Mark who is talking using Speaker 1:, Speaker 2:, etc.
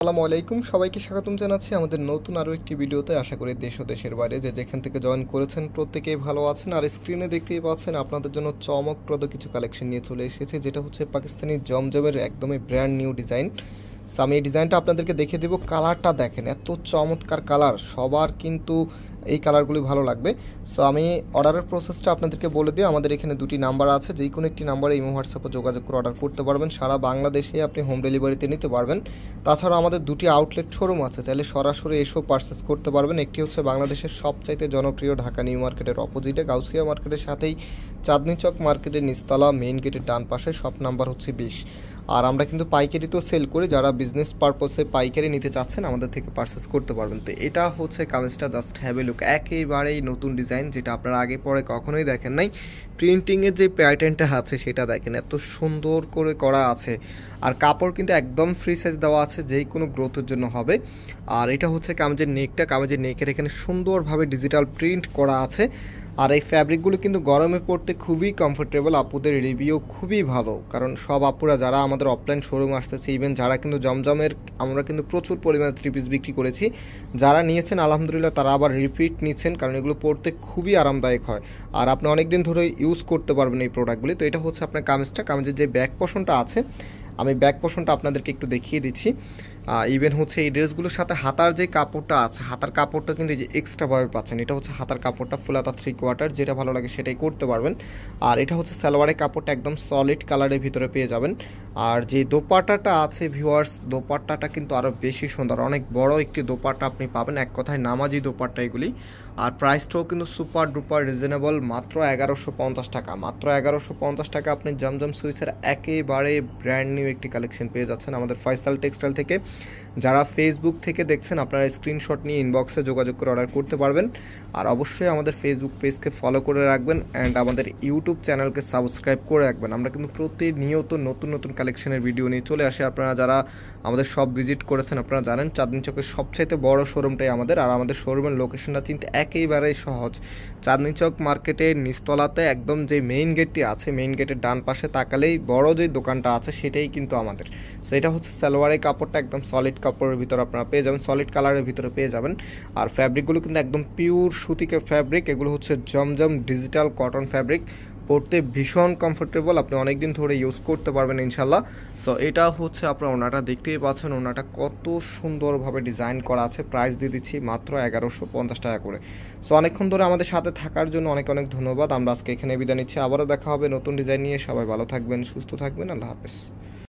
Speaker 1: আসসালামু আলাইকুম, সবাইকে স্বাগতম জানাচ্ছি আমাদের নতুন আরও একটি ভিডিওতে। আশা করি দেশ ও দেশের বাইরে যে যেখান থেকে জয়েন করেছেন প্রত্যেকেই ভালো আছেন। আর স্ক্রিনে দেখতেই পাচ্ছেন আপনাদের জন্য চমকপ্রদ কিছু কালেকশন নিয়ে চলে এসেছে, যেটা হচ্ছে পাকিস্তানি জমজমের একদমই ব্র্যান্ড নিউ ডিজাইন। সো আমি এই ডিজাইনটা আপনাদেরকে দেখে দেবো। কালারটা দেখেন, এত চমৎকার কালার, সবার কিন্তু এই কালারগুলি ভালো লাগবে। সো আমি অর্ডারের প্রসেসটা আপনাদেরকে বলে দিই। আমাদের এখানে দুটি নাম্বার আছে, যে কোনো একটি নাম্বারে ইমো হোয়াটসঅ্যাপে যোগাযোগ করে অর্ডার করতে পারবেন। সারা বাংলাদেশে আপনি হোম ডেলিভারিতে নিতে পারবেন। তাছাড়া আমাদের দুটি আউটলেট শোরুম আছে, চাইলে সরাসরি এসেও পারচেস করতে পারবেন। একটি হচ্ছে বাংলাদেশের সবচাইতে জনপ্রিয় ঢাকা নিউ মার্কেটের অপোজিটে গাউসিয়া মার্কেটের সাথেই চাঁদনি চক মার্কেটের নিচতলা মেইন গেটের ডান পাশে, শপ নাম্বার হচ্ছে 20। আর আমরা কিন্তু পাইকারিতেও সেল করি, যারা বিজনেস পারপসে পাইকারি নিতে চাচ্ছেন আমাদের থেকে পারচেস করতে পারবেন। তো এটা হচ্ছে কামিজটা, জাস্ট হ্যাভ এ লুক। একেবারেই নতুন ডিজাইন, যেটা আপনারা আগে পরে কখনোই দেখেন নাই। প্রিন্টিংয়ের যে প্যাটার্নটা আছে সেটা দেখেন, এত সুন্দর করে করা আছে। আর কাপড় কিন্তু একদম ফ্রি সাইজ দেওয়া আছে, যেই কোনো গ্রোথের জন্য হবে। আর এটা হচ্ছে কামিজের নেকটা, কামিজের নেকের এখানে সুন্দরভাবে ডিজিটাল প্রিন্ট করা আছে। আর এই ফ্যাব্রিকগুলো কিন্তু গরমে পড়তে খুবই কমফোর্টেবল। আপুদের রিভিউ খুবই ভালো, কারণ সব আপুরা যারা আমাদের অফলাইন শোরুম আসতেছে, ইভেন যারা কিন্তু জমজমের আমরা কিন্তু প্রচুর পরিমাণে থ্রি পিস বিক্রি করেছি, যারা নিয়েছেন আলহামদুলিল্লাহ তারা আবার রিপিট নিচ্ছেন, কারণ এগুলো পড়তে খুবই আরামদায়ক হয়। আর আপনি অনেক দিন ধরে ইউজ করতে পারবেন এই প্রোডাক্টগুলি। তো এটা হচ্ছে আপনার কামিজটা, কামিজের যে ব্যাক পোর্শনটা আছে, আমি ব্যাক পোর্শনটা আপনাদেরকে একটু দেখিয়ে দিচ্ছি। ইভেন হচ্ছে এই ড্রেসগুলোর সাথে হাতার যে কাপড়টা আছে, হাতার কাপড়টা কিন্তু এই যে এক্সট্রাভাবে পাচ্ছেন। এটা হচ্ছে হাতার কাপড়টা, ফুল হাতা 3/4, যেটা ভালো লাগে সেটাই করতে পারবেন। আর এটা হচ্ছে সালোয়ারের কাপড়টা, একদম সলিড কালারের ভিতরে পেয়ে যাবেন। আর যে দোপাট্টাটা আছে ভিউয়ার্স, দোপাট্টাটা কিন্তু আরও বেশি সুন্দর, অনেক বড় একটি দোপাট্টা আপনি পাবেন, এক কথায় নামাজি দোপাট্টা এগুলি। আর প্রাইসটাও কিন্তু সুপার ডুপার রিজনেবল, মাত্র 1150 টাকা। মাত্র 1150 টাকা আপনি জমজম সুইসের একেবারে ব্র্যান্ড নিউ একটি কালেকশন পেয়ে যাচ্ছেন আমাদের ফয়সাল টেক্সটাইল থেকে। যারা ফেসবুক থেকে দেখছেন আপনারা স্ক্রিনশট নিয়ে ইনবক্সে যোগাযোগ করে অর্ডার করতে পারবেন। আর অবশ্যই আমাদের ফেসবুক পেজকে ফলো করে রাখবেন, অ্যান্ড আমাদের ইউটিউব চ্যানেলকে সাবস্ক্রাইব করে রাখবেন। আমরা কিন্তু প্রতিনিয়ত নতুন নতুন কালেকশনের ভিডিও নিয়ে চলে আসি। আপনারা যারা আমাদের সব ভিজিট করেছেন আপনারা জানেন, চাঁদনি চকের সবচাইতে বড় শোরুমটাই আমাদের। আর আমাদের শোরুমের লোকেশনটা চিনতে একেবারেই সহজ। চাঁদনি চক মার্কেটের নিচতলাতে একদম যে মেইন গেটটি আছে, মেইন গেটের ডান পাশে তাকালেই বড় যে দোকানটা আছে সেটাই কিন্তু আমাদের। সো এটা হচ্ছে সালোয়ারের কাপড়টা, একদম সলিড কাপড়ের ভিতরে আপনারা পেয়ে যাবেন, সলিড কালারের ভিতরে পেয়ে যাবেন। আর ফ্যাব্রিকগুলো কিন্তু একদম পিওর সুতিকে ফ্যাব্রিক, এগুলো হচ্ছে জমজম ডিজিটাল কটন ফ্যাব্রিক, পরতে ভীষণ কমফোর্টেবল, আপনি অনেক দিন ধরে ইউজ করতে পারবেন ইনশাল্লাহ। সো এটা হচ্ছে আপনার ওনাটা, দেখতেই পাচ্ছেন ওনাটা কত সুন্দরভাবে ডিজাইন করা আছে। প্রাইস দিয়ে দিচ্ছি মাত্র 1150 টাকা করে। সো অনেকক্ষণ ধরে আমাদের সাথে থাকার জন্য অনেক অনেক ধন্যবাদ। আমরা আজকে এখানে বিদায় নিচ্ছি, আবারও দেখা হবে নতুন ডিজাইন নিয়ে। সবাই ভালো থাকবেন, সুস্থ থাকবেন, আল্লাহ হাফেজ।